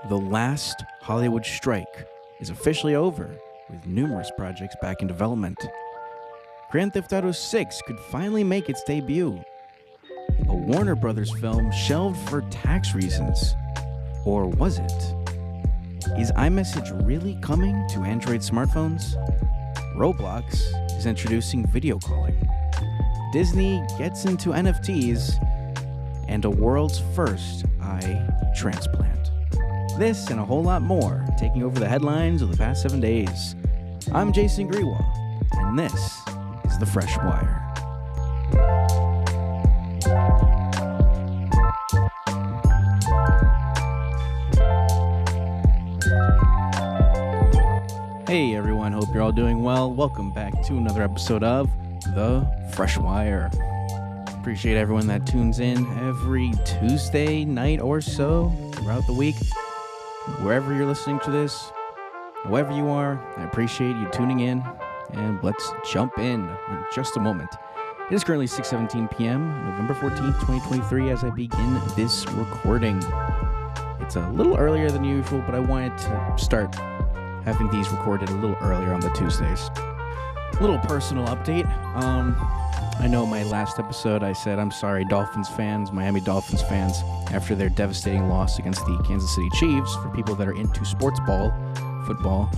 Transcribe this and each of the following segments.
The last Hollywood strike is officially over, with numerous projects back in development. Grand Theft Auto 6 could finally make its debut. A Warner Brothers film shelved for tax reasons. Or was it? Is iMessage really coming to Android smartphones? Roblox is introducing video calling. Disney gets into NFTs, and a world's first eye transplant. This and a whole lot more taking over the headlines of the past 7 days. I'm Jason Grewal, and this is The Fresh Wire. Hey everyone, hope you're all doing well. Welcome back to another episode of The Fresh Wire. Appreciate everyone that tunes in every Tuesday night or so throughout the week. Wherever you're listening to this, whoever you are, I appreciate you tuning in, and let's jump in just a moment. It is currently 6:17 p.m., November 14th, 2023, as I begin this recording. It's a little earlier than usual, but I wanted to start having these recorded a little earlier on the Tuesdays. Little personal update. I know my last episode I said I'm sorry Dolphins fans, Miami Dolphins fans, after their devastating loss against the Kansas City Chiefs. For people that are into football,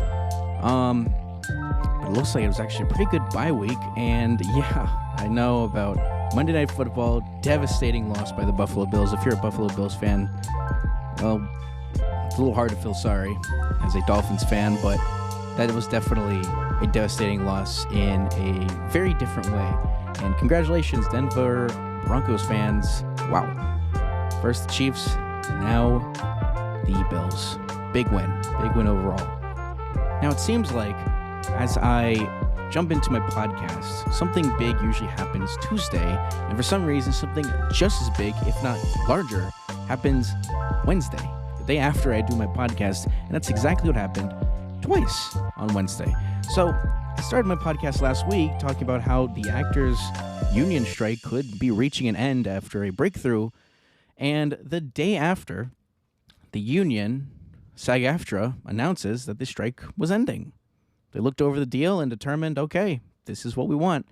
it looks like it was actually a pretty good bye week. And yeah, I know about Monday Night Football, devastating loss by the Buffalo Bills. If you're a Buffalo Bills fan, well, it's a little hard to feel sorry as a Dolphins fan, but that was definitely a devastating loss in a very different way. And congratulations, Denver Broncos fans. Wow. First the Chiefs, now the Bills. Big win overall. Now it seems like as I jump into my podcast, something big usually happens Tuesday, and for some reason something just as big, if not larger, happens Wednesday, the day after I do my podcast, and that's exactly what happened twice on Wednesday. So I started my podcast last week talking about how the actors' union strike could be reaching an end after a breakthrough, and the day after, the union, SAG-AFTRA, announces that the strike was ending. They looked over the deal and determined, okay, this is what we want,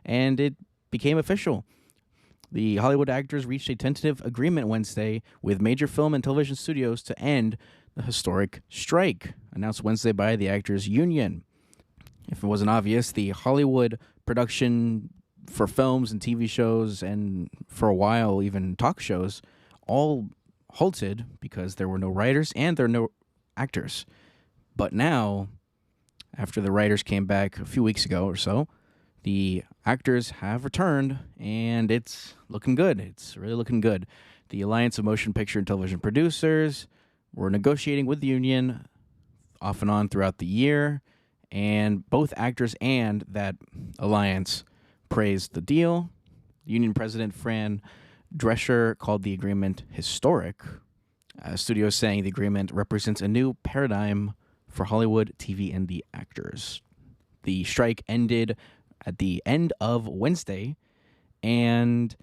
and it became official. The Hollywood actors reached a tentative agreement Wednesday with major film and television studios to end the historic strike, announced Wednesday by the actors' union. If it wasn't obvious, the Hollywood production for films and TV shows, and for a while even talk shows, all halted because there were no writers and there were no actors. But now, after the writers came back a few weeks ago or so, the actors have returned, and it's looking good. It's really looking good. The Alliance of Motion Picture and Television Producers were negotiating with the union off and on throughout the year, and both actors and that alliance praised the deal. Union President Fran Drescher called the agreement historic. Studios saying the agreement represents a new paradigm for Hollywood, TV, and the actors. The strike ended at the end of Wednesday, and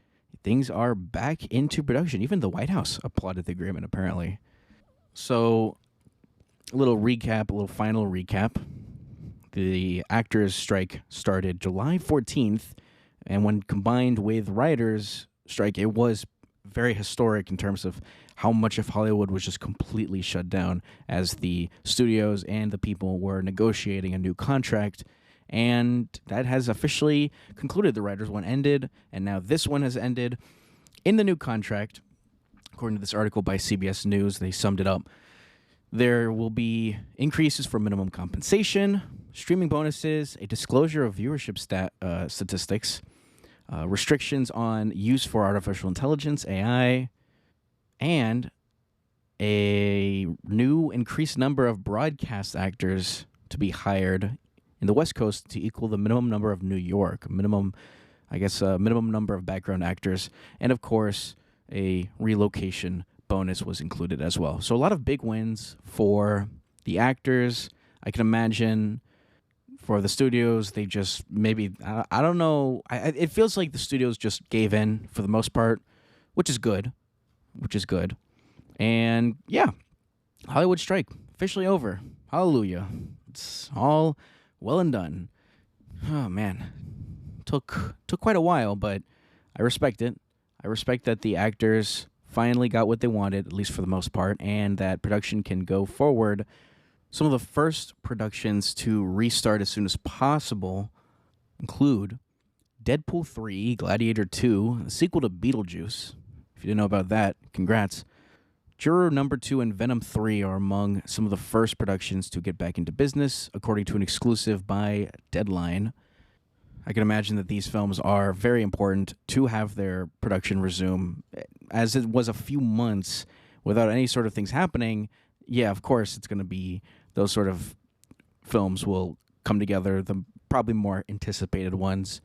things are back into production. Even the White House applauded the agreement, apparently. So, a little final recap. The actors' strike started July 14th, and when combined with writers' strike, it was very historic in terms of how much of Hollywood was just completely shut down as the studios and the people were negotiating a new contract. And that has officially concluded. The writers' one ended, and now this one has ended. In the new contract, according to this article by CBS News, they summed it up. There will be increases for minimum compensation, streaming bonuses, a disclosure of viewership statistics, restrictions on use for artificial intelligence, AI, and a new increased number of broadcast actors to be hired in the West Coast to equal the minimum number of New York, minimum number of background actors, and of course, a relocation bonus was included as well. So a lot of big wins for the actors. I can imagine for the studios, they just I don't know. It feels like the studios just gave in for the most part, which is good. And yeah, Hollywood strike officially over. Hallelujah. It's all well and done. Oh man, took quite a while, but I respect it. I respect that the actors finally got what they wanted, at least for the most part, and that production can go forward. Some of the first productions to restart as soon as possible include Deadpool 3, Gladiator 2, the sequel to Beetlejuice. If you didn't know about that, congrats. Juror Number 2 and Venom 3 are among some of the first productions to get back into business, according to an exclusive by Deadline. I can imagine that these films are very important to have their production resume. As it was a few months without any sort of things happening, yeah, of course it's going to be those sort of films will come together, the probably more anticipated ones.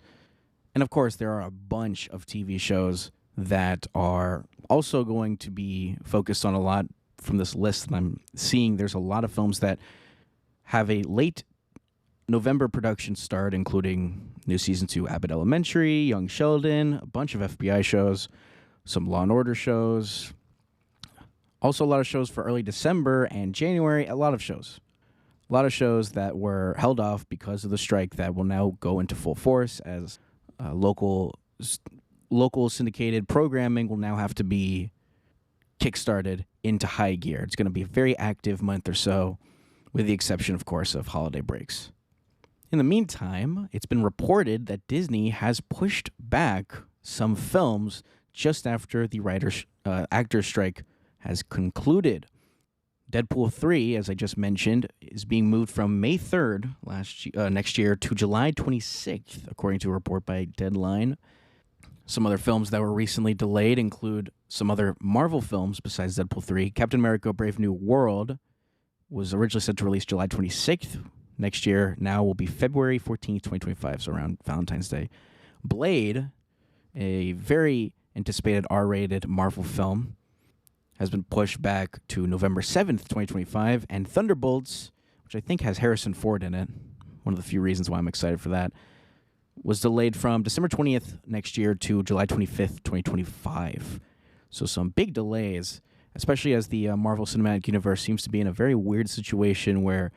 And of course, there are a bunch of TV shows that are also going to be focused on a lot from this list that I'm seeing. There's a lot of films that have a late November production start, including new season 2 Abbott Elementary, Young Sheldon, a bunch of FBI shows, some Law and Order shows. Also, a lot of shows for early December and January. A lot of shows that were held off because of the strike that will now go into full force as local syndicated programming will now have to be kickstarted into high gear. It's going to be a very active month or so, with the exception, of course, of holiday breaks. In the meantime, it's been reported that Disney has pushed back some films just after the actor strike has concluded. Deadpool 3, as I just mentioned, is being moved from May 3rd next year to July 26th, according to a report by Deadline. Some other films that were recently delayed include some other Marvel films besides Deadpool 3. Captain America: Brave New World was originally set to release July 26th next year. Now will be February 14th, 2025, so around Valentine's Day. Blade, a very anticipated R-rated Marvel film, has been pushed back to November 7th, 2025. And Thunderbolts, which I think has Harrison Ford in it, one of the few reasons why I'm excited for that, was delayed from December 20th next year to July 25th, 2025. So some big delays, especially as the Marvel Cinematic Universe seems to be in a very weird situation where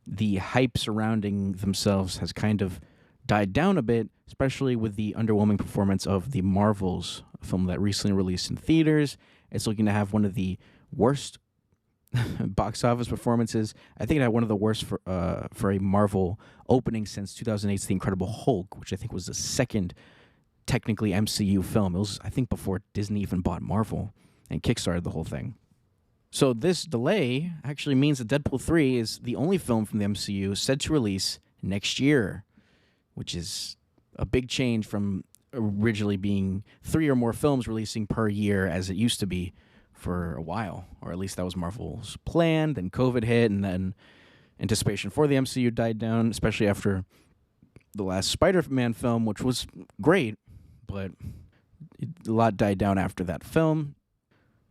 the hype surrounding themselves has kind of died down a bit, especially with the underwhelming performance of the Marvels film that recently released in theaters. It's looking to have one of the worst box office performances. I think it had one of the worst for a Marvel opening since 2008's The Incredible Hulk, which I think was the second technically MCU film. It was, I think, before Disney even bought Marvel and kickstarted the whole thing. So this delay actually means that Deadpool 3 is the only film from the MCU set to release next year, which is a big change from originally being 3 or more films releasing per year as it used to be for a while, or at least that was Marvel's plan. Then COVID hit, and then anticipation for the MCU died down, especially after the last Spider-Man film, which was great, but a lot died down after that film.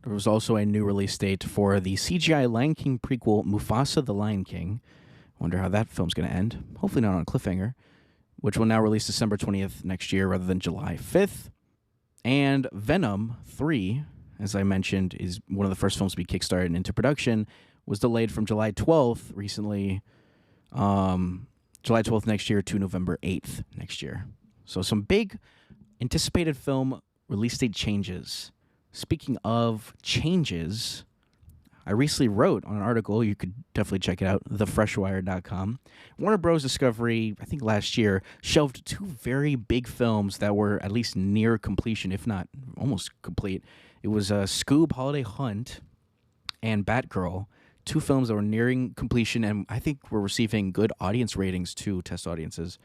There was also a new release date for the CGI Lion King prequel, Mufasa the Lion King. Wonder how that film's going to end. Hopefully not on a cliffhanger, which will now release December 20th next year rather than July 5th. And Venom 3, as I mentioned, is one of the first films to be kickstarted into production, was delayed from July 12th recently, July 12th next year to November 8th next year. So some big anticipated film release date changes. Speaking of changes, I recently wrote on an article, you could definitely check it out, thefreshwire.com. Warner Bros. Discovery, I think last year, shelved 2 very big films that were at least near completion, if not almost complete. It was Scoob Holiday Hunt and Batgirl, 2 films that were nearing completion and I think were receiving good audience ratings to test audiences.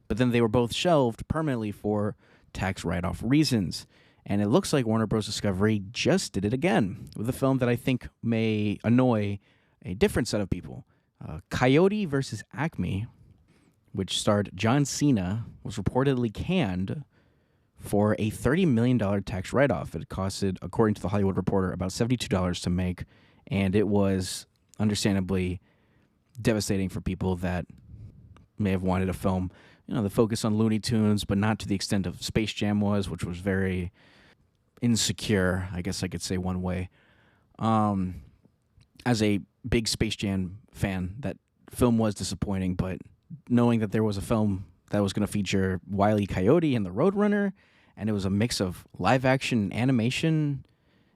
But then they were both shelved permanently for tax write-off reasons. And it looks like Warner Bros. Discovery just did it again with a film that I think may annoy a different set of people. Coyote vs. Acme, which starred John Cena, was reportedly canned for a $30 million tax write-off. It costed, according to the Hollywood Reporter, about $72 to make, and it was understandably devastating for people that may have wanted a film, the focus on Looney Tunes, but not to the extent of Space Jam was, which was very insecure, I guess I could say one way. as a big Space Jam fan, that film was disappointing, but knowing that there was a film that was going to feature Wile E. Coyote and the Roadrunner, and it was a mix of live action and animation.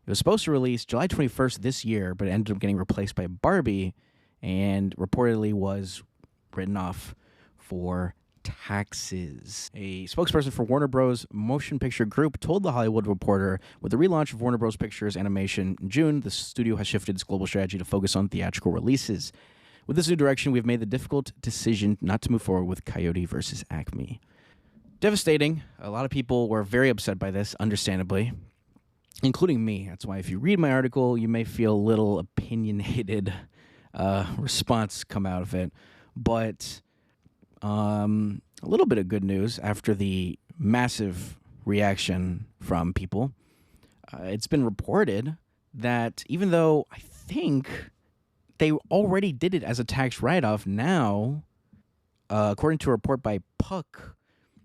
It was supposed to release July 21st this year, but it ended up getting replaced by Barbie, and reportedly was written off for taxes. A spokesperson for Warner Bros. Motion Picture Group told The Hollywood Reporter, with the relaunch of Warner Bros. Pictures animation in June, the studio has shifted its global strategy to focus on theatrical releases. With this new direction, we've made the difficult decision not to move forward with Coyote versus Acme. Devastating. A lot of people were very upset by this, understandably, including me. That's why if you read my article, you may feel a little opinionated response come out of it. But a little bit of good news after the massive reaction from people. It's been reported that even though I think they already did it as a tax write-off, now, according to a report by Puck,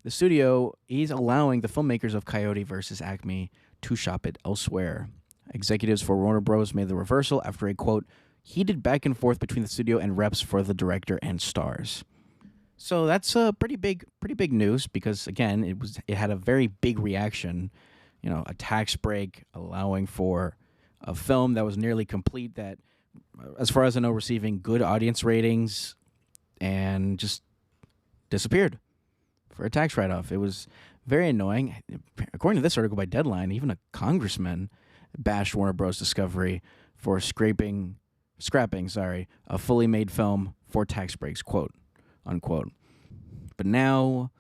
the studio is allowing the filmmakers of Coyote versus Acme to shop it elsewhere. Executives for Warner Bros. Made the reversal after a, quote, heated back and forth between the studio and reps for the director and stars. So that's pretty big news because, again, it had a very big reaction. You know, a tax break allowing for a film that was nearly complete that, as far as I know, receiving good audience ratings, and just disappeared for a tax write-off. It was very annoying. According to this article by Deadline, even a congressman bashed Warner Bros. Discovery for scrapping a fully made film for tax breaks, quote, unquote. But now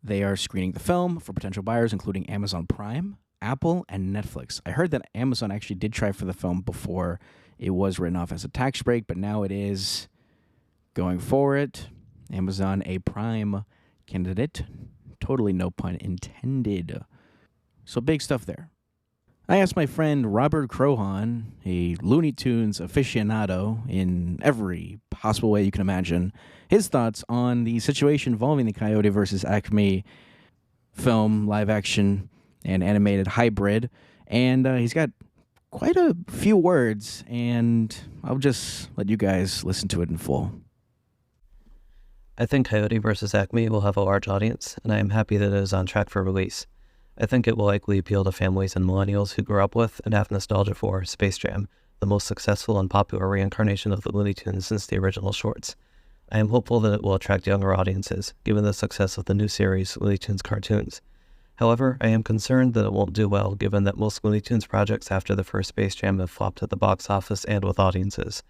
they are screening the film for potential buyers, including Amazon Prime, Apple, and Netflix. I heard that Amazon actually did try for the film before it was written off as a tax break, but now it is going for it. Amazon, a prime candidate. Totally no pun intended. So big stuff there. I asked my friend Robert Crohan, a Looney Tunes aficionado in every possible way you can imagine, his thoughts on the situation involving the Coyote versus Acme film, live action, and animated hybrid. And he's got quite a few words, and I'll just let you guys listen to it in full. I think Coyote vs. Acme will have a large audience, and I am happy that it is on track for release. I think it will likely appeal to families and millennials who grew up with and have nostalgia for Space Jam, the most successful and popular reincarnation of the Looney Tunes since the original shorts. I am hopeful that it will attract younger audiences, given the success of the new series, Looney Tunes cartoons. However, I am concerned that it won't do well, given that most Looney Tunes projects after the first Space Jam have flopped at the box office and with audiences.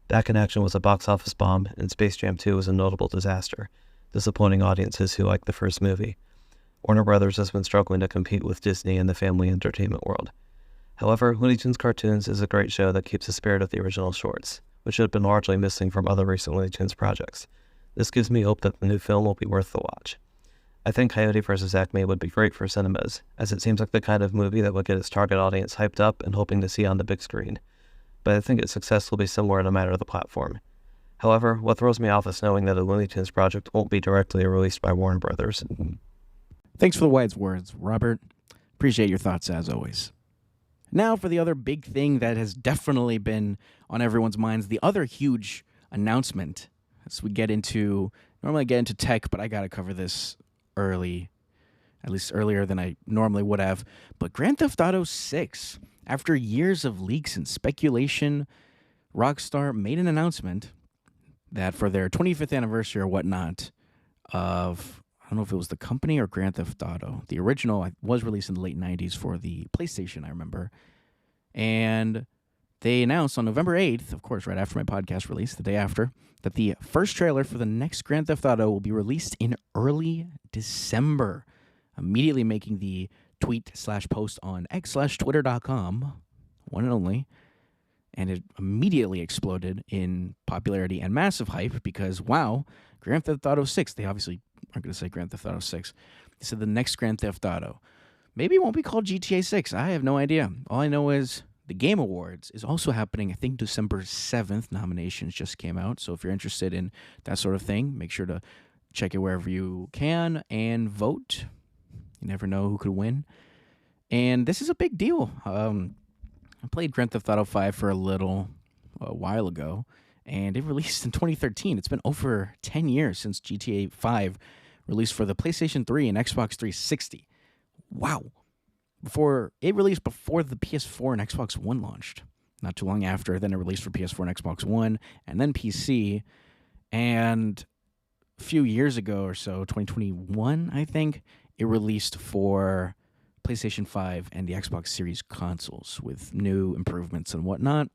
Back in Action was a box office bomb, and Space Jam 2 was a notable disaster, disappointing audiences who liked the first movie. Warner Brothers has been struggling to compete with Disney in the family entertainment world. However, Looney Tunes Cartoons is a great show that keeps the spirit of the original shorts, which had been largely missing from other recent Looney Tunes projects. This gives me hope that the new film will be worth the watch. I think Coyote vs. Acme would be great for cinemas, as it seems like the kind of movie that would get its target audience hyped up and hoping to see on the big screen. But I think its success will be similar no matter the platform. However, what throws me off is knowing that a Looney Tunes project won't be directly released by Warner Brothers. Thanks for the wise words, Robert. Appreciate your thoughts as always. Now for the other big thing that has definitely been on everyone's minds, the other huge announcement. As we normally I get into tech, but I got to cover this early, at least earlier than I normally would have. But Grand Theft Auto 6, after years of leaks and speculation, Rockstar made an announcement that for their 25th anniversary or whatnot of, I don't know if it was the company or Grand Theft Auto. The original was released in the late 90s for the PlayStation, I remember. And they announced on November 8th, of course, right after my podcast release, the day after, that the first trailer for the next Grand Theft Auto will be released in early December, immediately making the tweet/post on x/twitter.com, one and only, and it immediately exploded in popularity and massive hype because, wow, Grand Theft Auto 6, they obviously aren't going to say Grand Theft Auto 6. They said the next Grand Theft Auto. Maybe it won't be called GTA 6. I have no idea. All I know is the Game Awards is also happening, I think, December 7th. Nominations just came out. So if you're interested in that sort of thing, make sure to check it wherever you can and vote. You never know who could win. And this is a big deal. I played Grand Theft Auto 5 for a little a while ago, and it released in 2013. It's been over 10 years since GTA 5 released for the PlayStation 3 and Xbox 360. Wow. It released before the PS4 and Xbox One launched. Not too long after, then it released for PS4 and Xbox One, and then PC. And a few years ago or so, 2021, I think, it released for PlayStation 5 and the Xbox Series consoles with new improvements and whatnot.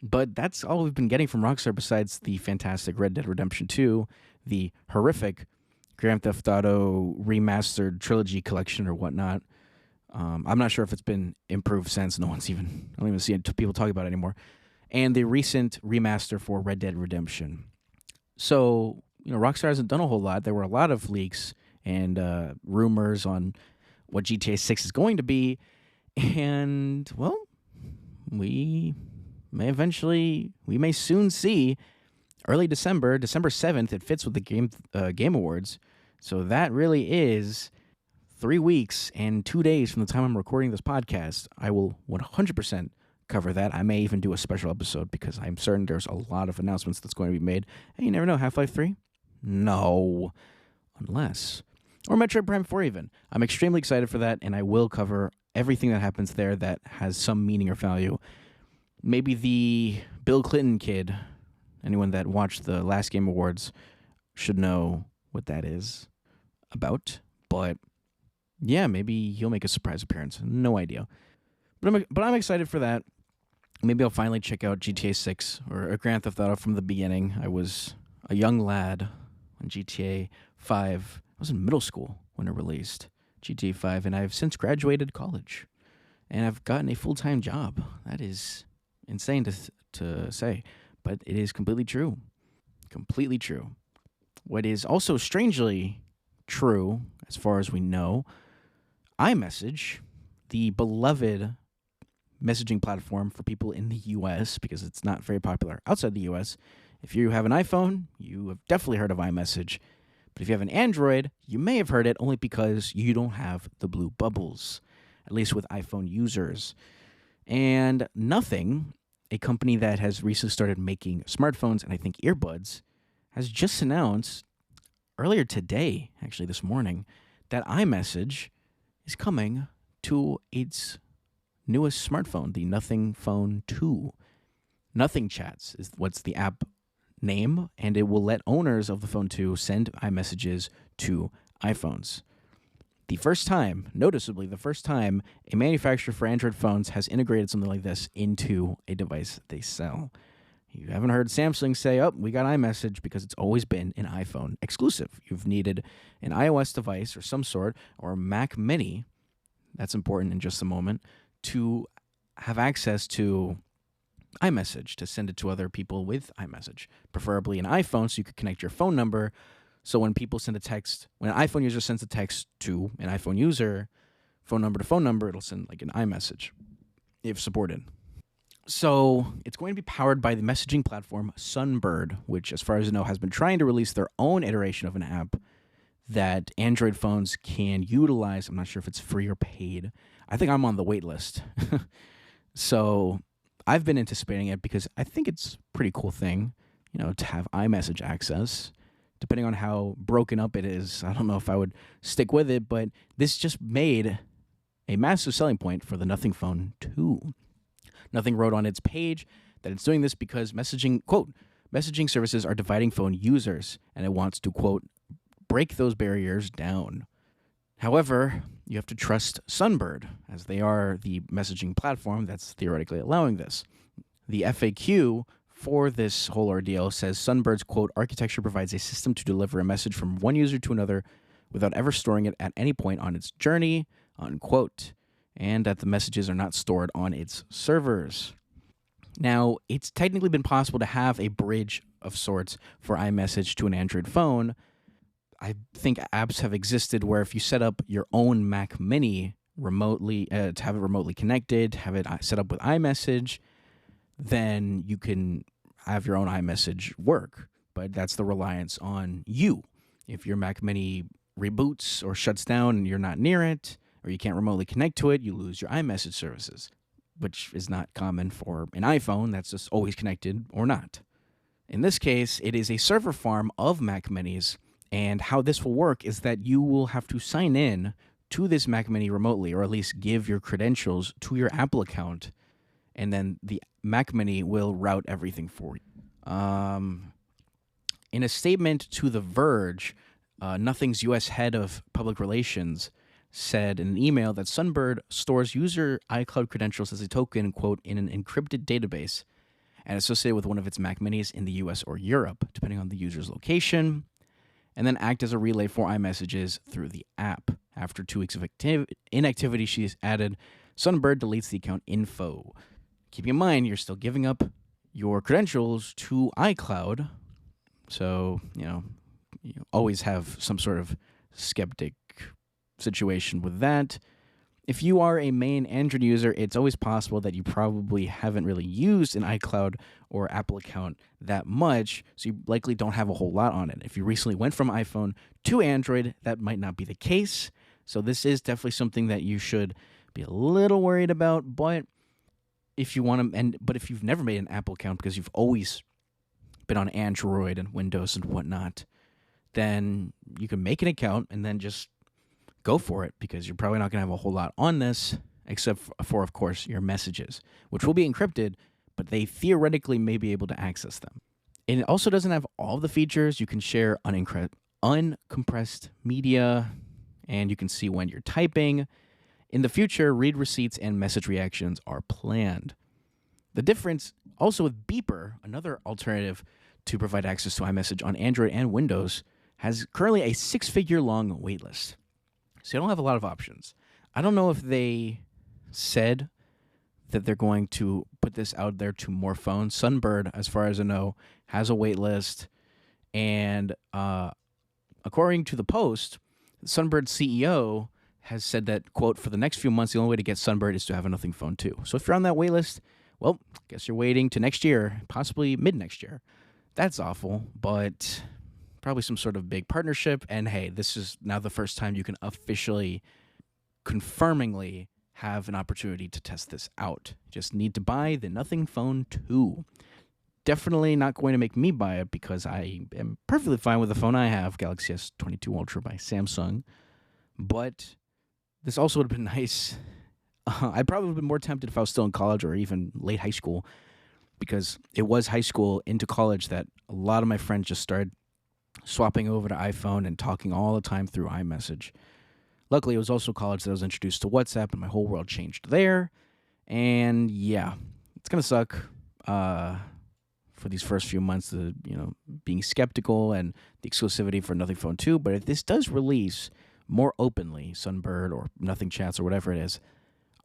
But that's all we've been getting from Rockstar besides the fantastic Red Dead Redemption 2, the horrific Grand Theft Auto remastered trilogy collection or whatnot. I'm not sure if it's been improved since. I don't even see people talk about it anymore. And the recent remaster for Red Dead Redemption. So, Rockstar hasn't done a whole lot. There were a lot of leaks and rumors on what GTA 6 is going to be. And, well, we may soon see early December 7th. It fits with the Game Awards. So that really is 3 weeks and 2 days from the time I'm recording this podcast. I will 100% cover that. I may even do a special episode because I'm certain there's a lot of announcements that's going to be made. And you never know, Half-Life 3? No. Unless. Or Metroid Prime 4 even. I'm extremely excited for that, and I will cover everything that happens there that has some meaning or value. Maybe the Bill Clinton kid, anyone that watched the last Game Awards should know what that is about. But yeah, maybe he'll make a surprise appearance. No idea. But I'm excited for that. Maybe I'll finally check out GTA 6 or Grand Theft Auto from the beginning. I was a young lad when GTA 5. I was in middle school when it released, GTA 5, and I've since graduated college. And I've gotten a full-time job. That is insane to say, but it is completely true. Completely true. What is also strangely true, as far as we know, iMessage, the beloved messaging platform for people in the U.S., because it's not very popular outside the U.S. If you have an iPhone, you have definitely heard of iMessage. But if you have an Android, you may have heard it only because you don't have the blue bubbles, at least with iPhone users. And Nothing, a company that has recently started making smartphones and I think earbuds, has just announced earlier today, actually this morning, that iMessage is coming to its newest smartphone, the Nothing Phone 2. Nothing Chats is what's the app name, and it will let owners of the Phone 2 send iMessages to iPhones. Noticeably the first time, a manufacturer for Android phones has integrated something like this into a device that they sell. You haven't heard Samsung say, we got iMessage, because it's always been an iPhone exclusive. You've needed an iOS device or some sort, or a Mac Mini, that's important in just a moment, to have access to iMessage, to send it to other people with iMessage, preferably an iPhone, so you could connect your phone number. So when people send a text, when an iPhone user sends a text to an iPhone user, phone number to phone number, it'll send like an iMessage, if supported. So it's going to be powered by the messaging platform Sunbird, which, as far as I know, has been trying to release their own iteration of an app that Android phones can utilize. I'm not sure if it's free or paid. I think I'm on the wait list. So I've been anticipating it because I think it's a pretty cool thing, to have iMessage access. Depending on how broken up it is, I don't know if I would stick with it, but this just made a massive selling point for the Nothing Phone 2. Nothing wrote on its page that it's doing this because messaging services are dividing phone users, and it wants to, quote, break those barriers down. However, you have to trust Sunbird, as they are the messaging platform that's theoretically allowing this. The FAQ for this whole ordeal says Sunbird's, quote, architecture provides a system to deliver a message from one user to another without ever storing it at any point on its journey, unquote, and that the messages are not stored on its servers. Now, it's technically been possible to have a bridge of sorts for iMessage to an Android phone. I think apps have existed where if you set up your own Mac Mini remotely, to have it remotely connected, have it set up with iMessage, then you can have your own iMessage work. But that's the reliance on you. If your Mac Mini reboots or shuts down and you're not near it, or you can't remotely connect to it, you lose your iMessage services. which is not common for an iPhone that's just always connected or not. In this case, it is a server farm of Mac Minis, and how this will work is that you will have to sign in to this Mac Mini remotely, or at least give your credentials to your Apple account, and then the Mac Mini will route everything for you. In a statement to The Verge, Nothing's U.S. head of public relations said in an email that Sunbird stores user iCloud credentials as a token, quote, in an encrypted database and associated with one of its Mac Minis in the US or Europe, depending on the user's location, and then act as a relay for iMessages through the app. After 2 weeks of inactivity, she's added, Sunbird deletes the account info. Keep in mind, you're still giving up your credentials to iCloud, so, you always have some sort of skeptic situation with that. If you are a main Android user, it's always possible that you probably haven't really used an iCloud or Apple account that much, so you likely don't have a whole lot on it. If you recently went from iPhone to Android, that might not be the case. So this is definitely something that you should be a little worried about. But if you want to, but if you've never made an Apple account because you've always been on Android and Windows and whatnot, then you can make an account and then just go for it, because you're probably not going to have a whole lot on this, except for, of course, your messages, which will be encrypted, but they theoretically may be able to access them. And it also doesn't have all the features. You can share uncompressed media, and you can see when you're typing. In the future, read receipts and message reactions are planned. The difference also with Beeper, another alternative to provide access to iMessage on Android and Windows, has currently a 6-figure long waitlist. So you don't have a lot of options. I don't know if they said that they're going to put this out there to more phones. Sunbird, as far as I know, has a wait list. And according to the Post, Sunbird's CEO has said that, quote, for the next few months, the only way to get Sunbird is to have a Nothing Phone 2. So if you're on that wait list, well, I guess you're waiting to next year, possibly mid-next year. That's awful, but probably some sort of big partnership. And hey, this is now the first time you can officially, confirmingly have an opportunity to test this out. You just need to buy the Nothing Phone 2. Definitely not going to make me buy it, because I am perfectly fine with the phone I have, Galaxy S22 Ultra by Samsung. But this also would have been nice. I probably would have been more tempted if I was still in college or even late high school, because it was high school into college that a lot of my friends just started swapping over to iPhone and talking all the time through iMessage. Luckily, it was also college that I was introduced to WhatsApp, and my whole world changed there. And yeah, it's going to suck for these first few months, being skeptical and the exclusivity for Nothing Phone 2. But if this does release more openly, Sunbird or Nothing Chats or whatever it is,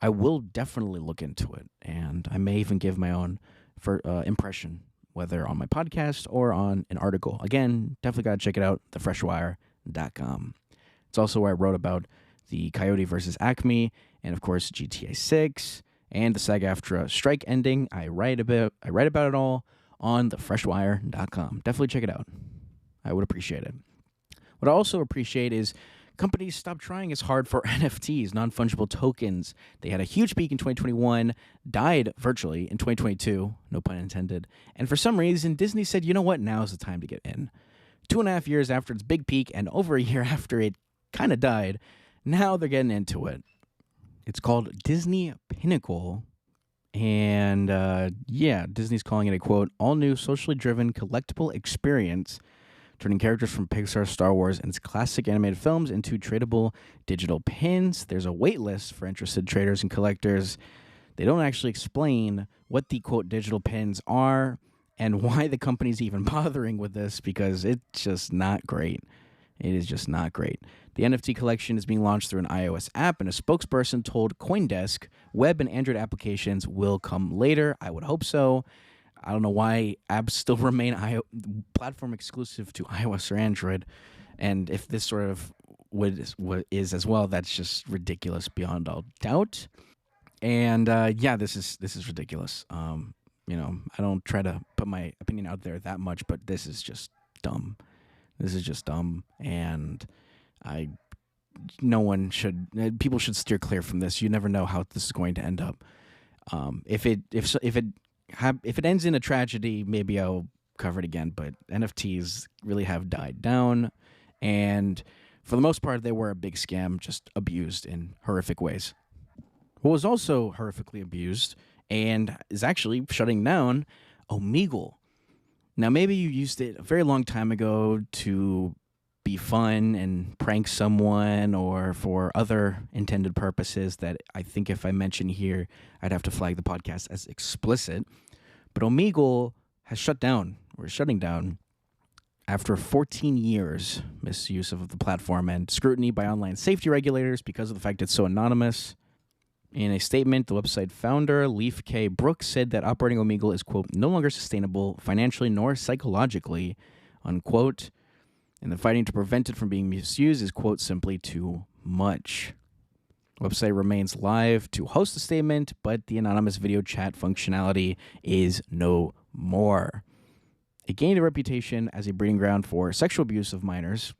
I will definitely look into it. And I may even give my own impression, whether on my podcast or on an article. Again, definitely got to check it out, thefreshwire.com. It's also where I wrote about the Coyote versus Acme, and of course GTA 6 and the SAG-AFTRA strike ending. I write about it all on thefreshwire.com. Definitely check it out. I would appreciate it. What I also appreciate is companies stop trying as hard for NFTs, non-fungible tokens. They had a huge peak in 2021, died virtually in 2022, no pun intended. And for some reason, Disney said, you know what, now's the time to get in. 2.5 years after its big peak and over a year after it kind of died, now they're getting into it. It's called Disney Pinnacle. And Disney's calling it a, quote, all-new socially driven collectible experience, turning characters from Pixar, Star Wars, and its classic animated films into tradable digital pins. There's a wait list for interested traders and collectors. They don't actually explain what the, quote, digital pins are and why the company's even bothering with this, because it's just not great. It is just not great. The NFT collection is being launched through an iOS app, and a spokesperson told CoinDesk web and Android applications will come later. I would hope so. I don't know why apps still remain platform exclusive to iOS or Android, and if this sort of is as well, that's just ridiculous beyond all doubt. And this is ridiculous. I don't try to put my opinion out there that much, but this is just dumb. This is just dumb, and people should steer clear from this. You never know how this is going to end up. If it ends in a tragedy, maybe I'll cover it again. But NFTs really have died down, and for the most part, they were a big scam, just abused in horrific ways. What was also horrifically abused and is actually shutting down, Omegle. Now, maybe you used it a very long time ago to be fun and prank someone or for other intended purposes that I think if I mention here, I'd have to flag the podcast as explicit. But Omegle has shut down, or is shutting down, after 14 years misuse of the platform and scrutiny by online safety regulators because of the fact it's so anonymous. In a statement, the website founder, Leif K. Brooks, said that operating Omegle is, quote, no longer sustainable financially nor psychologically, unquote, and the fighting to prevent it from being misused is, quote, simply too much. The website remains live to host the statement, but the anonymous video chat functionality is no more. It gained a reputation as a breeding ground for sexual abuse of minors,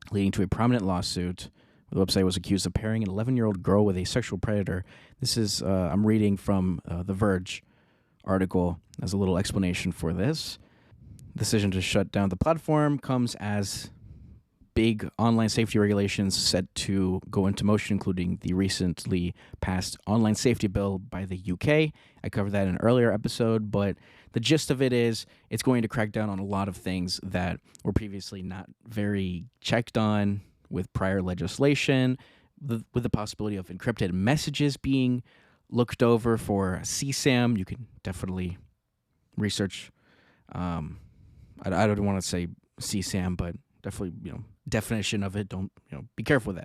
leading to a prominent lawsuit. The website was accused of pairing an 11-year-old girl with a sexual predator. This is, I'm reading from The Verge article as a little explanation for this. The decision to shut down the platform comes as big online safety regulations set to go into motion, including the recently passed online safety bill by the UK. I covered that in an earlier episode, but the gist of it is it's going to crack down on a lot of things that were previously not very checked on with prior legislation, with the possibility of encrypted messages being looked over for CSAM. You can definitely research. I don't want to say CSAM, but definitely, definition of it. Don't, be careful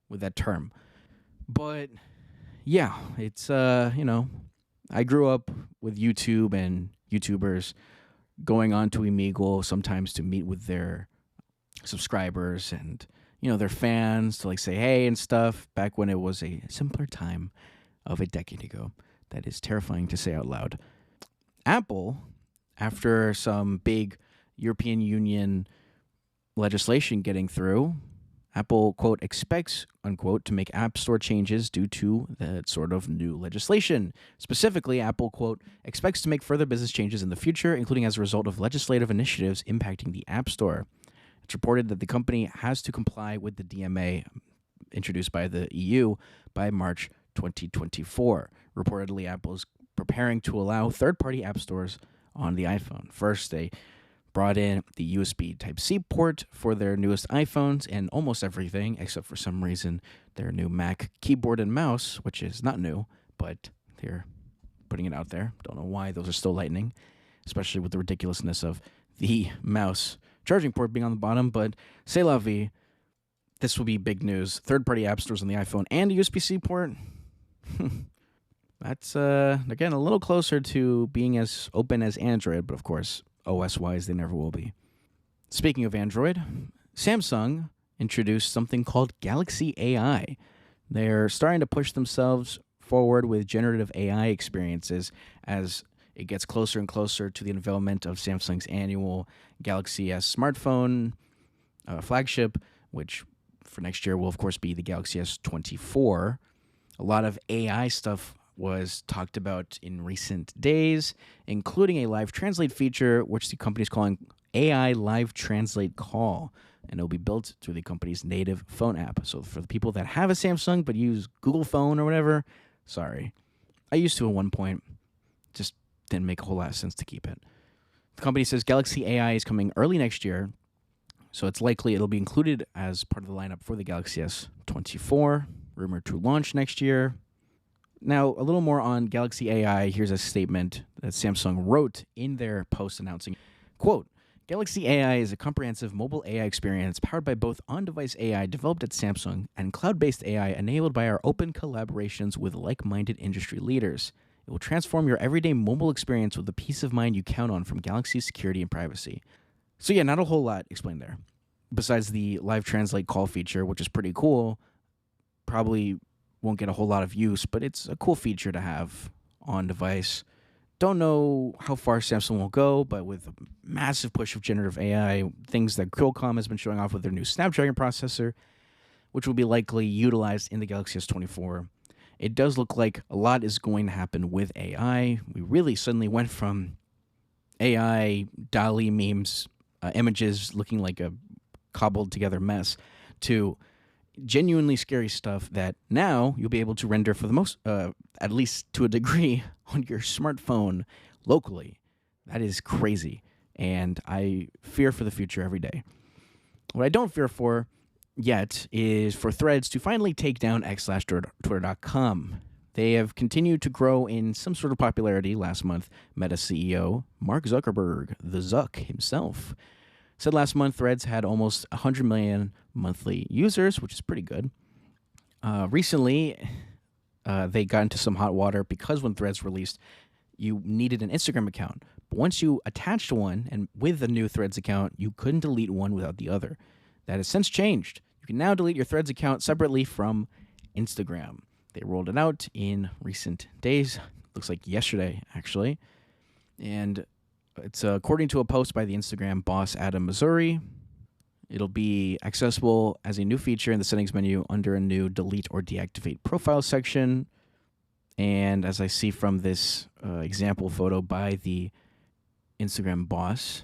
with that term. But yeah, it's, I grew up with YouTube and YouTubers going on to Omegle sometimes to meet with their subscribers and, their fans to say hey and stuff back when it was a simpler time of a decade ago. That is terrifying to say out loud. Apple, after some big European Union legislation getting through, Apple, quote, expects, unquote, to make App Store changes due to that sort of new legislation. Specifically, Apple, quote, expects to make further business changes in the future, including as a result of legislative initiatives impacting the App Store. It's reported that the company has to comply with the DMA introduced by the EU by March 2024. Reportedly, Apple is preparing to allow third-party app stores on the iPhone. First, they brought in the USB Type-C port for their newest iPhones and almost everything, except for some reason their new Mac keyboard and mouse, which is not new, but they're putting it out there. Don't know why those are still Lightning, especially with the ridiculousness of the mouse charging port being on the bottom, but c'est la vie. This will be big news. Third-party app stores on the iPhone and a USB-C port. That's, again, a little closer to being as open as Android, but of course, OS-wise, they never will be. Speaking of Android, Samsung introduced something called Galaxy AI. They're starting to push themselves forward with generative AI experiences as it gets closer and closer to the unveilment of Samsung's annual Galaxy S smartphone flagship, which for next year will, of course, be the Galaxy S24. A lot of AI stuff was talked about in recent days, including a live translate feature, which the company is calling AI Live Translate Call, and it'll be built through the company's native phone app. So for the people that have a Samsung but use Google Phone or whatever, sorry. I used to at one point. Just didn't make a whole lot of sense to keep it. The company says Galaxy AI is coming early next year, so it's likely it'll be included as part of the lineup for the Galaxy S24, rumored to launch next year. Now, a little more on Galaxy AI. Here's a statement that Samsung wrote in their post announcing, quote, Galaxy AI is a comprehensive mobile AI experience powered by both on-device AI developed at Samsung and cloud-based AI enabled by our open collaborations with like-minded industry leaders. It will transform your everyday mobile experience with the peace of mind you count on from Galaxy's security and privacy. So yeah, not a whole lot explained there. Besides the live translate call feature, which is pretty cool, probably won't get a whole lot of use, but it's a cool feature to have on device. Don't know how far Samsung will go, but with a massive push of generative AI, things that Qualcomm has been showing off with their new Snapdragon processor, which will be likely utilized in the Galaxy S24, it does look like a lot is going to happen with AI. We really suddenly went from AI DALL-E memes, images looking like a cobbled together mess, to genuinely scary stuff that now you'll be able to render for the most, at least to a degree, on your smartphone locally. That is crazy, and I fear for the future every day. What I don't fear for yet is for Threads to finally take down x/twitter.com. They have continued to grow in some sort of popularity. Last month, Meta CEO Mark Zuckerberg, the Zuck himself, said last month Threads had almost 100 million monthly users, which is pretty good. Recently, they got into some hot water because when Threads released, you needed an Instagram account. But once you attached one, and with the new Threads account, you couldn't delete one without the other. That has since changed. You can now delete your Threads account separately from Instagram. They rolled it out in recent days. Looks like yesterday, actually. And it's according to a post by the Instagram boss, Adam Missouri. It'll be accessible as a new feature in the settings menu under a new delete or deactivate profile section. And as I see from this example photo by the Instagram boss,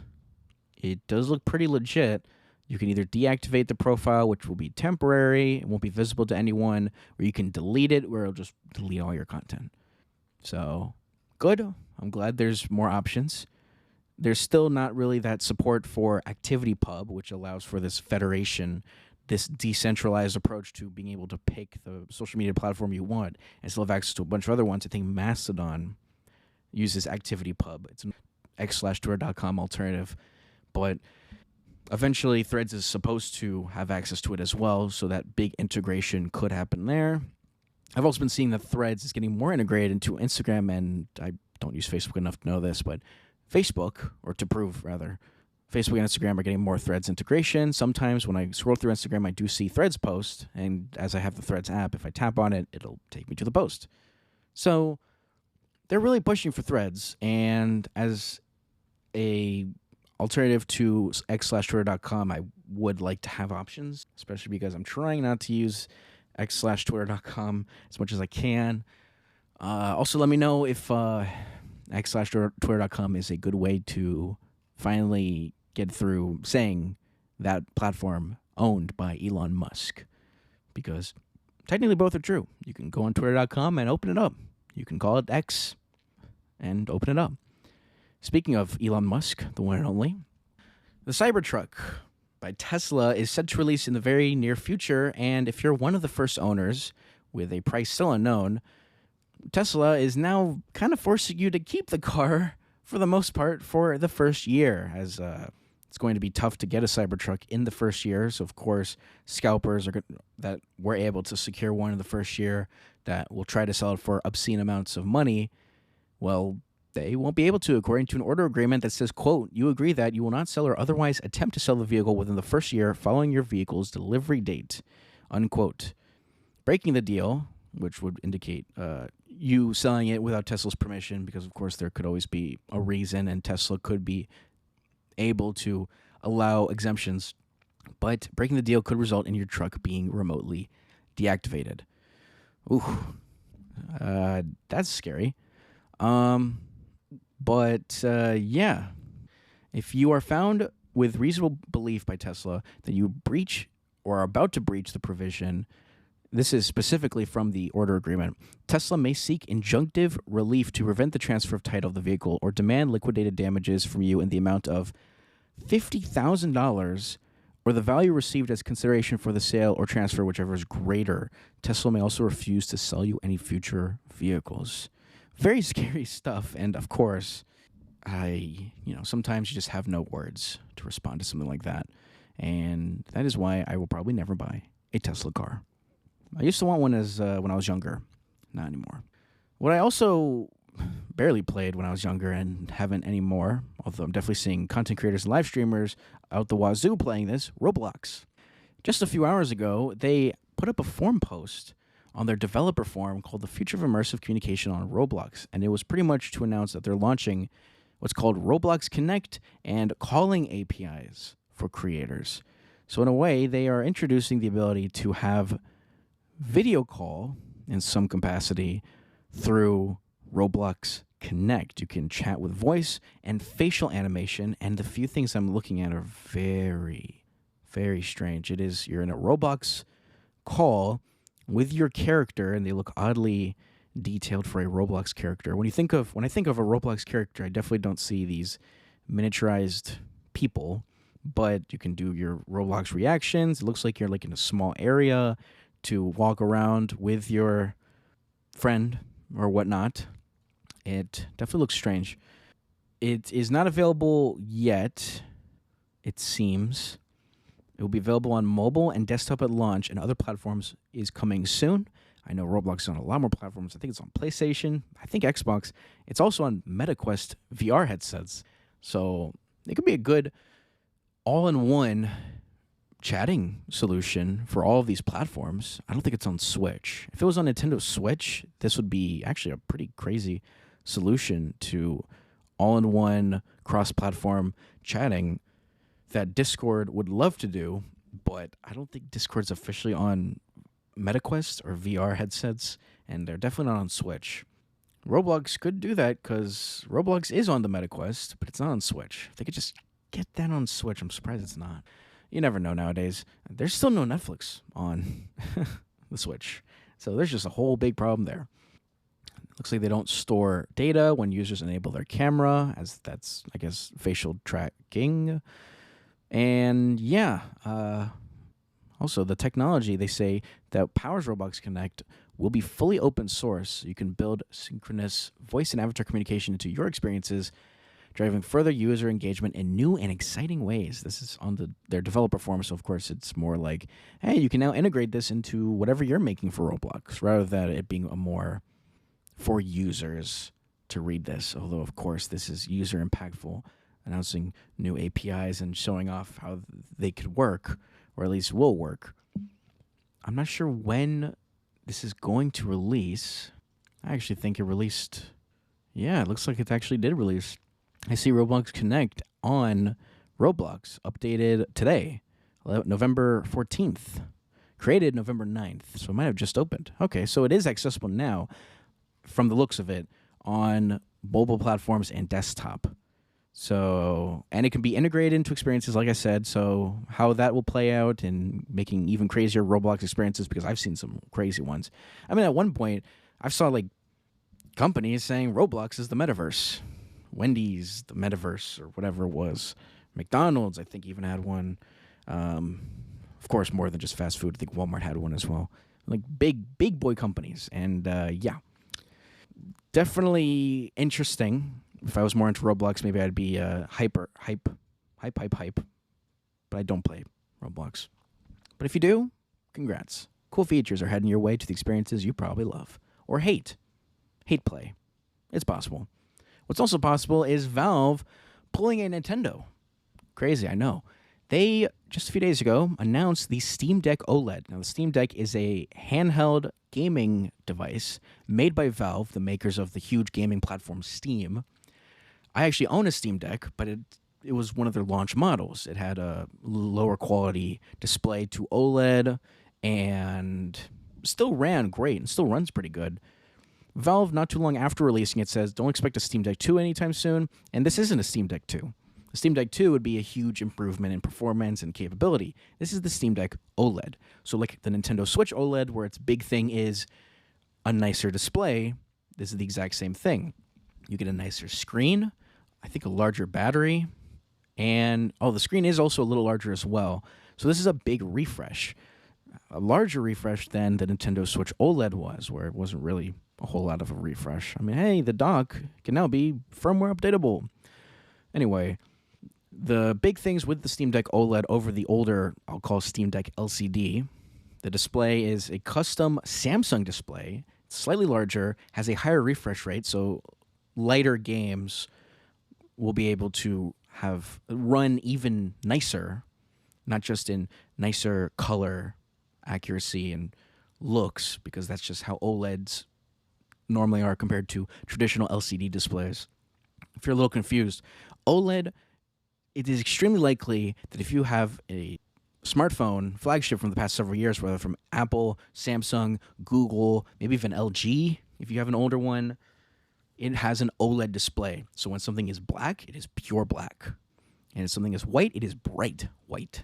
it does look pretty legit. You can either deactivate the profile, which will be temporary, it won't be visible to anyone, or you can delete it, where it'll just delete all your content. So, good. I'm glad there's more options. There's still not really that support for ActivityPub, which allows for this federation, this decentralized approach to being able to pick the social media platform you want and still have access to a bunch of other ones. I think Mastodon uses ActivityPub. It's an x/twitter.com alternative, but eventually Threads is supposed to have access to it as well, so that big integration could happen there. I've also been seeing that Threads is getting more integrated into Instagram, and I don't use Facebook enough to know this, but Facebook, or to prove rather, Facebook and Instagram are getting more Threads integration. Sometimes when I scroll through Instagram, I do see Threads post, and as I have the Threads app, if I tap on it, it'll take me to the post. So they're really pushing for Threads, and as a alternative to x/twitter.com, I would like to have options, especially because I'm trying not to use x/twitter.com as much as I can. Also, let me know if x/twitter.com is a good way to finally get through saying that platform owned by Elon Musk, because technically both are true. You can go on twitter.com and open it up. You can call it X and open it up. Speaking of Elon Musk, the one and only, the Cybertruck by Tesla is set to release in the very near future, and if you're one of the first owners, with a price still unknown, Tesla is now kind of forcing you to keep the car for the most part for the first year, as it's going to be tough to get a Cybertruck in the first year. So, of course, scalpers that were able to secure one in the first year that will try to sell it for obscene amounts of money, well, they won't be able to, according to an order agreement that says, quote, "You agree that you will not sell or otherwise attempt to sell the vehicle within the first year following your vehicle's delivery date," unquote. Breaking the deal, which would indicate you selling it without Tesla's permission, because, of course, there could always be a reason, and Tesla could be able to allow exemptions. But breaking the deal could result in your truck being remotely deactivated. Ooh, that's scary. But yeah, if you are found with reasonable belief by Tesla that you breach or are about to breach the provision, this is specifically from the order agreement, Tesla may seek injunctive relief to prevent the transfer of title of the vehicle or demand liquidated damages from you in the amount of $50,000 or the value received as consideration for the sale or transfer, whichever is greater. Tesla may also refuse to sell you any future vehicles. Very scary stuff, and of course, sometimes you just have no words to respond to something like that, and that is why I will probably never buy a Tesla car. I used to want one when I was younger, not anymore. What I also barely played when I was younger and haven't anymore, although I'm definitely seeing content creators and live streamers out the wazoo playing this, Roblox. Just a few hours ago, they put up a forum post on their developer forum called The Future of Immersive Communication on Roblox, and it was pretty much to announce that they're launching what's called Roblox Connect and calling APIs for creators. So in a way, they are introducing the ability to have video call in some capacity through Roblox Connect. You can chat with voice and facial animation, and the few things I'm looking at are very, very strange. It is, you're in a Roblox call with your character, and they look oddly detailed for a Roblox character. When I think of a Roblox character, I definitely don't see these miniaturized people, but you can do your Roblox reactions. It looks like you're like in a small area to walk around with your friend or whatnot. It definitely looks strange. It is not available yet, it seems. It will be available on mobile and desktop at launch, and other platforms is coming soon. I know Roblox is on a lot more platforms. I think it's on PlayStation. I think Xbox. It's also on MetaQuest VR headsets. So it could be a good all-in-one chatting solution for all of these platforms. I don't think it's on Switch. If it was on Nintendo Switch, this would be actually a pretty crazy solution to all-in-one cross-platform chatting that Discord would love to do, but I don't think Discord's officially on MetaQuest or VR headsets, and they're definitely not on Switch. Roblox could do that because Roblox is on the MetaQuest, but it's not on Switch. If they could just get that on Switch, I'm surprised it's not. You never know nowadays. There's still no Netflix on the Switch, so there's just a whole big problem there. Looks like they don't store data when users enable their camera, as that's, I guess, facial tracking. And yeah, also the technology, they say, that powers Roblox Connect will be fully open source. You can build synchronous voice and avatar communication into your experiences, driving further user engagement in new and exciting ways. This is on their developer forum, so of course it's more like, hey, you can now integrate this into whatever you're making for Roblox, rather than it being a more for users to read this. Although, of course, this is user impactful, announcing new APIs and showing off how they could work, or at least will work. I'm not sure when this is going to release. I actually think it released. Yeah, it looks like it actually did release. I see Roblox Connect on Roblox, updated today, November 14th. Created November 9th, so it might have just opened. Okay, so it is accessible now, from the looks of it, on mobile platforms and desktop. So, and it can be integrated into experiences, like I said. So how that will play out in making even crazier Roblox experiences, because I've seen some crazy ones. I mean, at one point, I saw like companies saying Roblox is the metaverse. Wendy's, the metaverse, or whatever it was. McDonald's, I think, even had one. Of course, more than just fast food. I think Walmart had one as well. Like big boy companies. And yeah, definitely interesting. If I was more into Roblox, maybe I'd be hype. But I don't play Roblox. But if you do, congrats. Cool features are heading your way to the experiences you probably love. Or hate. Hate play. It's possible. What's also possible is Valve pulling a Nintendo. Crazy, I know. They, just a few days ago, announced the Steam Deck OLED. Now, the Steam Deck is a handheld gaming device made by Valve, the makers of the huge gaming platform Steam. I actually own a Steam Deck, but it was one of their launch models. It had a lower quality display to OLED and still ran great and still runs pretty good. Valve, not too long after releasing it, says don't expect a Steam Deck 2 anytime soon, and this isn't a Steam Deck 2. The Steam Deck 2 would be a huge improvement in performance and capability. This is the Steam Deck OLED. So like the Nintendo Switch OLED, where its big thing is a nicer display, this is the exact same thing. You get a nicer screen, I think a larger battery, and the screen is also a little larger as well. So this is a big refresh, a larger refresh than the Nintendo Switch OLED was, where it wasn't really a whole lot of a refresh. I mean, hey, the dock can now be firmware updatable. Anyway, the big things with the Steam Deck OLED over the older, I'll call Steam Deck LCD, the display is a custom Samsung display. It's slightly larger, has a higher refresh rate, so lighter games will be able to run even nicer, not just in nicer color accuracy and looks, because that's just how OLEDs normally are compared to traditional LCD displays. If you're a little confused, OLED, it is extremely likely that if you have a smartphone flagship from the past several years, whether from Apple, Samsung, Google, maybe even LG, if you have an older one, it has an OLED display. So when something is black, it is pure black. And if something is white, it is bright white.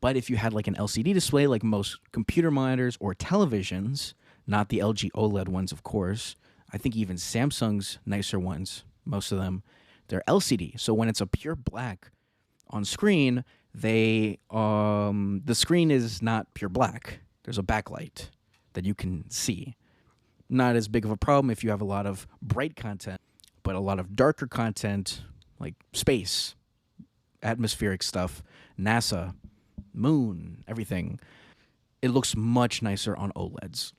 But if you had like an LCD display, like most computer monitors or televisions, not the LG OLED ones, of course, I think even Samsung's nicer ones, most of them, they're LCD. So when it's a pure black on screen, the screen is not pure black. There's a backlight that you can see. Not as big of a problem if you have a lot of bright content, but a lot of darker content like space, atmospheric stuff, NASA, moon, everything. It looks much nicer on OLEDs.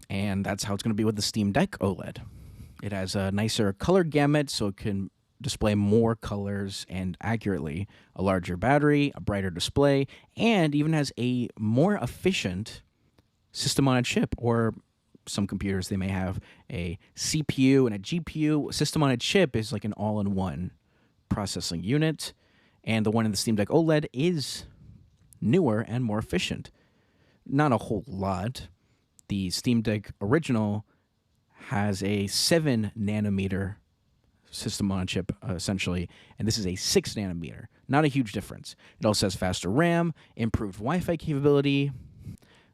And that's how it's going to be with the Steam Deck OLED. It has a nicer color gamut, so it can display more colors and accurately, a larger battery, a brighter display, and even has a more efficient system on a chip. Or some computers, they may have a CPU and a GPU. System on a chip is like an all-in-one processing unit, and the one in the Steam Deck OLED is newer and more efficient. Not a whole lot. The Steam Deck original has a 7 nanometer system on a chip, essentially, and this is a 6 nanometer. Not a huge difference. It also has faster RAM, improved Wi-Fi capability,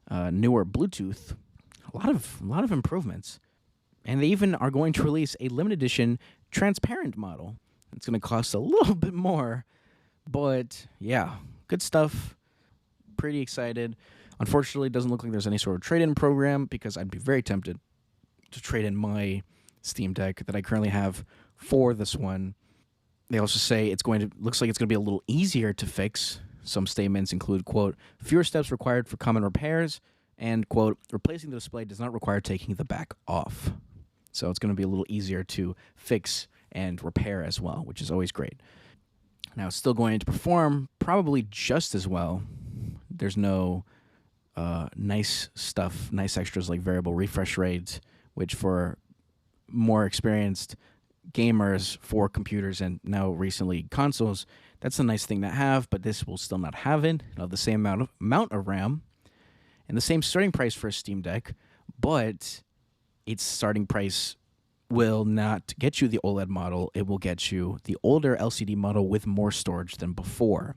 newer Bluetooth, a lot of improvements. And they even are going to release a limited edition transparent model. It's going to cost a little bit more, but yeah, good stuff. Pretty excited. Unfortunately, it doesn't look like there's any sort of trade-in program, because I'd be very tempted to trade in my Steam Deck that I currently have for this one. They also say looks like it's going to be a little easier to fix. Some statements include, quote, fewer steps required for common repairs, and, quote, replacing the display does not require taking the back off. So it's going to be a little easier to fix and repair as well, which is always great. Now, it's still going to perform probably just as well. There's no nice stuff, nice extras like variable refresh rates, which for more experienced gamers for computers and now recently consoles, that's a nice thing to have, but this will still not have it. It'll have the same amount of RAM and the same starting price for a Steam Deck, but its starting price will not get you the OLED model. It will get you the older LCD model with more storage than before.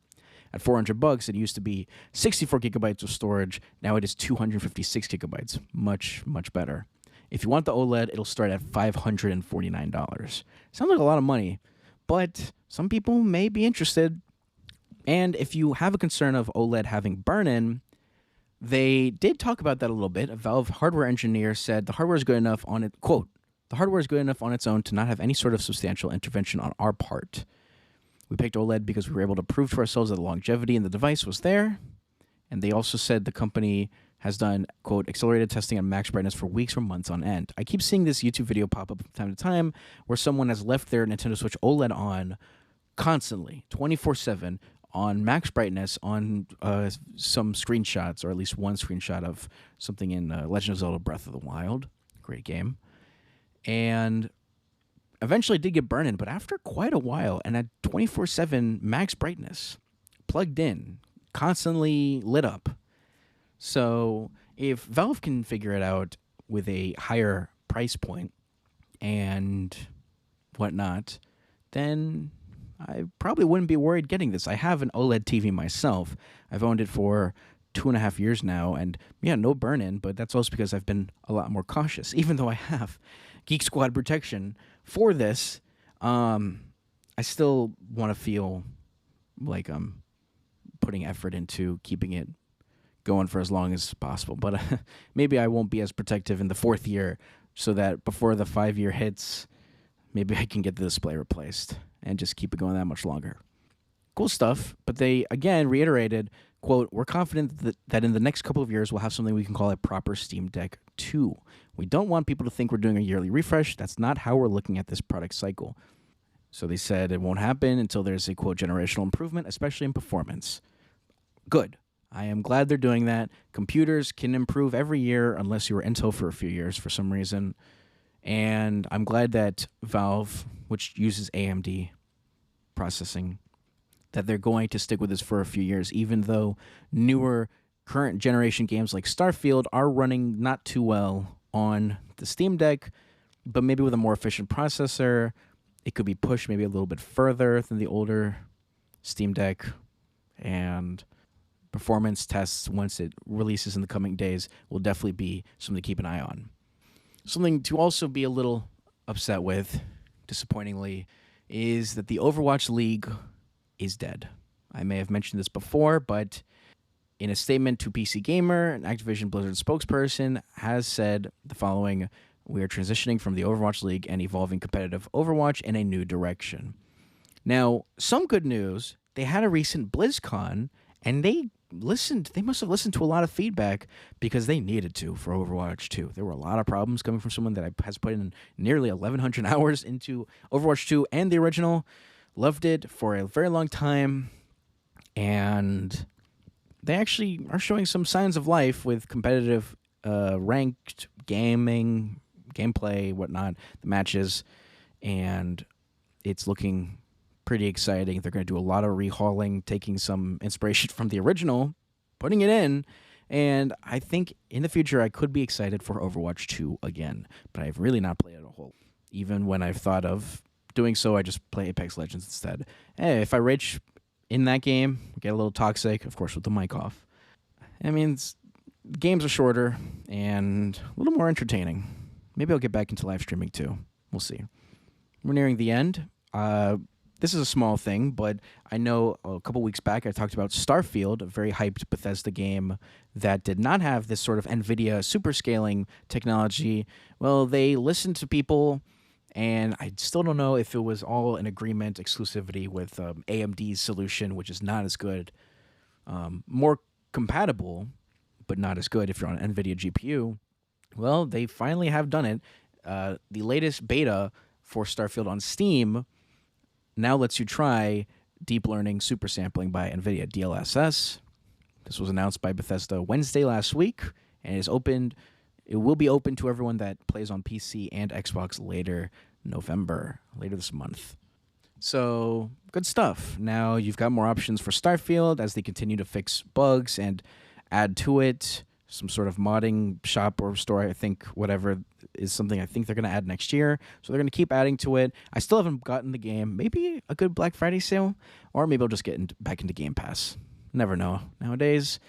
At $400, it used to be 64 gigabytes of storage. Now it is 256 gigabytes. Much, much better. If you want the OLED, it'll start at $549. Sounds like a lot of money, but some people may be interested. And if you have a concern of OLED having burn-in, they did talk about that a little bit. A Valve hardware engineer said the hardware is good enough on it, quote, the hardware is good enough on its own to not have any sort of substantial intervention on our part. We picked OLED because we were able to prove to ourselves that the longevity in the device was there. And they also said the company has done, quote, accelerated testing on max brightness for weeks or months on end. I keep seeing this YouTube video pop up from time to time where someone has left their Nintendo Switch OLED on constantly, 24/7, on max brightness on some screenshots, or at least one screenshot of something in Legend of Zelda Breath of the Wild. Great game. And eventually did get burned in, but after quite a while, and at 24/7 max brightness, plugged in, constantly lit up. So if Valve can figure it out with a higher price point and whatnot, then I probably wouldn't be worried getting this. I have an OLED TV myself. I've owned it for 2.5 years now, and yeah, no burn-in, but that's also because I've been a lot more cautious. Even though I have Geek Squad protection for this, I still want to feel like I'm putting effort into keeping it going for as long as possible. But maybe I won't be as protective in the 4th year, so that before the 5-year hits, maybe I can get the display replaced and just keep it going that much longer. Cool stuff, but they, again, reiterated, quote, we're confident that in the next couple of years we'll have something we can call a proper Steam Deck 2. We don't want people to think we're doing a yearly refresh. That's not how we're looking at this product cycle. So they said it won't happen until there's a, quote, generational improvement, especially in performance. Good. I am glad they're doing that. Computers can improve every year unless you were Intel for a few years for some reason. And I'm glad that Valve, which uses AMD processing, that they're going to stick with this for a few years, even though newer current generation games like Starfield are running not too well on the Steam Deck, but maybe with a more efficient processor, it could be pushed maybe a little bit further than the older Steam Deck, and performance tests once it releases in the coming days will definitely be something to keep an eye on. Something to also be a little upset with, disappointingly, is that the Overwatch League is dead. I may have mentioned this before, but in a statement to PC Gamer, an Activision Blizzard spokesperson has said the following: "We are transitioning from the Overwatch League and evolving competitive Overwatch in a new direction." Now, some good news, they had a recent BlizzCon, and they must have listened to a lot of feedback because they needed to for Overwatch 2. There were a lot of problems coming from someone that has put in nearly 1,100 hours into Overwatch 2 and the original, loved it for a very long time, and they actually are showing some signs of life with competitive ranked gaming, gameplay, whatnot, the matches, and it's looking pretty exciting. They're going to do a lot of rehauling, taking some inspiration from the original, putting it in, and I think in the future I could be excited for Overwatch 2 again, but I've really not played it a whole. Even when I've thought of doing so, I just play Apex Legends instead. Hey, if I rage in that game, get a little toxic, of course with the mic off. I mean, games are shorter and a little more entertaining. Maybe I'll get back into live streaming too. We'll see. We're nearing the end. This is a small thing, but I know a couple weeks back I talked about Starfield, a very hyped Bethesda game that did not have this sort of NVIDIA super scaling technology. Well, they listened to people, and I still don't know if it was all an agreement exclusivity with AMD's solution, which is not as good. More compatible, but not as good if you're on an NVIDIA GPU. Well, they finally have done it. The latest beta for Starfield on Steam now lets you try deep learning super sampling by NVIDIA, DLSS. This was announced by Bethesda Wednesday last week, and it will be open to everyone that plays on PC and Xbox later this month. So, good stuff. Now you've got more options for Starfield as they continue to fix bugs and add to it. Some sort of modding shop or store, I think, whatever, is something I think they're going to add next year. So they're going to keep adding to it. I still haven't gotten the game. Maybe a good Black Friday sale, or maybe I'll just get back into Game Pass. Never know nowadays.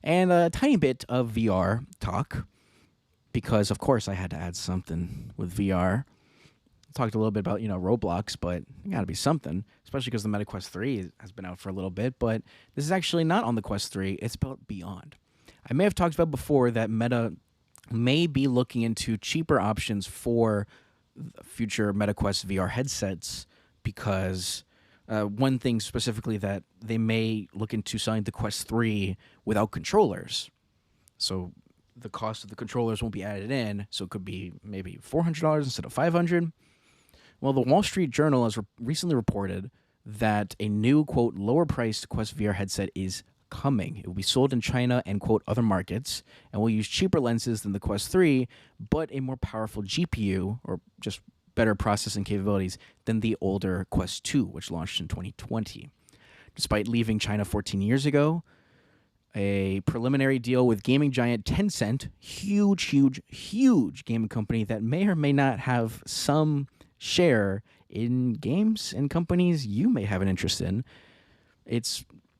And a tiny bit of VR talk, because, of course, I had to add something with VR. Talked a little bit about, Roblox, but it got to be something, especially because the Meta Quest 3 has been out for a little bit. But this is actually not on the Quest 3. It's about Beyond. I may have talked about before that Meta may be looking into cheaper options for future MetaQuest VR headsets, because one thing specifically that they may look into selling the Quest 3 without controllers. So the cost of the controllers won't be added in, so it could be maybe $400 instead of $500. Well, the Wall Street Journal has recently reported that a new, quote, lower-priced Quest VR headset is coming. It will be sold in China and, quote, other markets, and will use cheaper lenses than the Quest 3, but a more powerful GPU, or just better processing capabilities, than the older Quest 2, which launched in 2020. Despite leaving China 14 years ago, a preliminary deal with gaming giant Tencent, huge gaming company that may or may not have some share in games and companies you may have an interest in.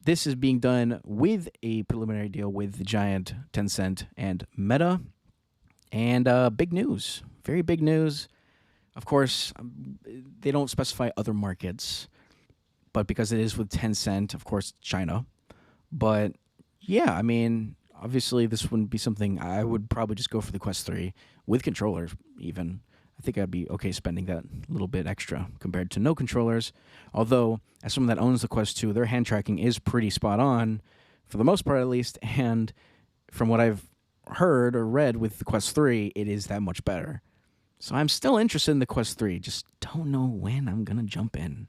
This is being done with a preliminary deal with the giant Tencent and Meta. And big news, very big news. Of course, they don't specify other markets, but because it is with Tencent, of course, China. But yeah, I mean, obviously this wouldn't be something I would probably just go for the Quest 3 with controllers even. I think I'd be okay spending that little bit extra compared to no controllers. Although, as someone that owns the Quest 2, their hand tracking is pretty spot on, for the most part at least, and from what I've heard or read with the Quest 3, it is that much better. So I'm still interested in the Quest 3, just don't know when I'm going to jump in.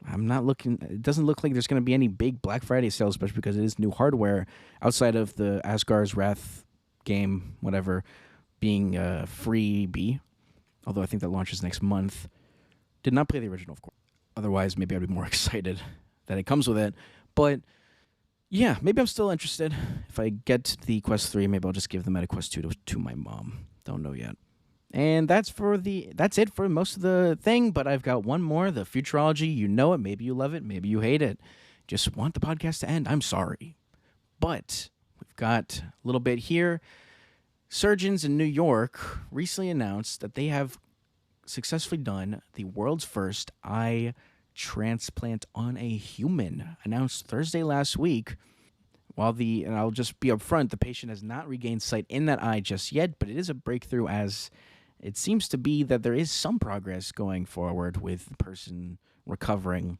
It doesn't look like there's going to be any big Black Friday sales, especially because it is new hardware outside of the Asgard's Wrath game, whatever, being freebie. Although I think that launches next month. Did not play the original, of course. Otherwise, maybe I'd be more excited that it comes with it. But yeah, maybe I'm still interested. If I get the Quest 3, maybe I'll just give the Meta Quest 2 to my mom. Don't know yet. And that's it for most of the thing, but I've got one more, the futurology. You know it, maybe you love it, maybe you hate it. Just want the podcast to end. I'm sorry. But we've got a little bit here. Surgeons in New York recently announced that they have successfully done the world's first eye transplant on a human, announced Thursday last week. And I'll just be upfront, the patient has not regained sight in that eye just yet, but it is a breakthrough, as it seems to be that there is some progress going forward with the person recovering.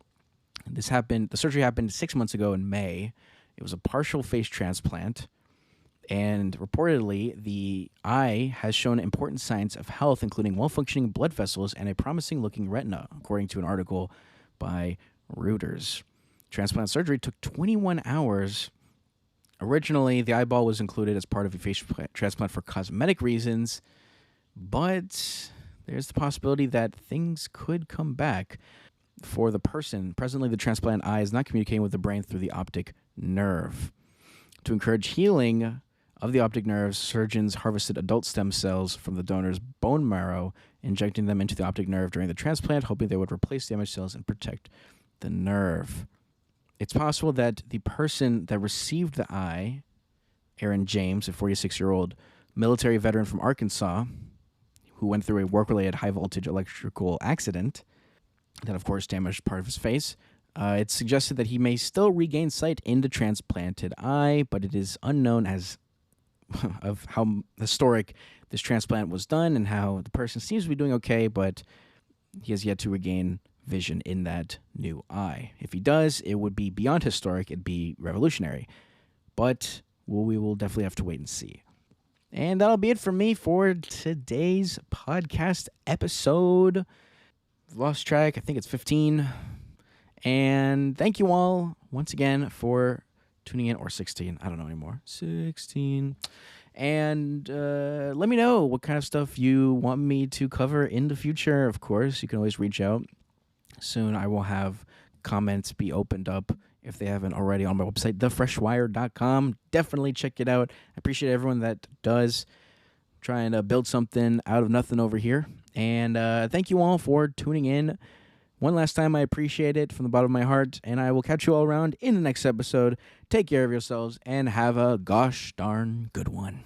The surgery happened 6 months ago in May. It was a partial face transplant, and reportedly the eye has shown important signs of health, including well-functioning blood vessels and a promising-looking retina, according to an article by Reuters. Transplant surgery took 21 hours. Originally, the eyeball was included as part of a face transplant for cosmetic reasons, but there's the possibility that things could come back for the person. Presently, the transplant eye is not communicating with the brain through the optic nerve. To encourage healing of the optic nerves, surgeons harvested adult stem cells from the donor's bone marrow, injecting them into the optic nerve during the transplant, hoping they would replace damaged cells and protect the nerve. It's possible that the person that received the eye, Aaron James, a 46-year-old military veteran from Arkansas, who went through a work-related high-voltage electrical accident that, of course, damaged part of his face, it's suggested that he may still regain sight in the transplanted eye, but it is unknown of how historic this transplant was done and how the person seems to be doing okay, but he has yet to regain vision in that new eye. If he does, it would be beyond historic. It'd be revolutionary. But we will definitely have to wait and see. And that'll be it for me for today's podcast episode. Lost track. I think it's 15. And thank you all once again for tuning in, or 16. I don't know anymore. 16. And let me know what kind of stuff you want me to cover in the future. Of course, you can always reach out. Soon I will have comments be opened up if they haven't already on my website, thefreshwire.com. Definitely check it out. I appreciate everyone that does. Trying to build something out of nothing over here. And thank you all for tuning in. One last time, I appreciate it from the bottom of my heart, and I will catch you all around in the next episode. Take care of yourselves, and have a gosh darn good one.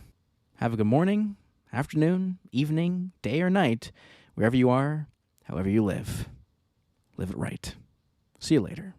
Have a good morning, afternoon, evening, day, or night, wherever you are, however you live. Live it right. See you later.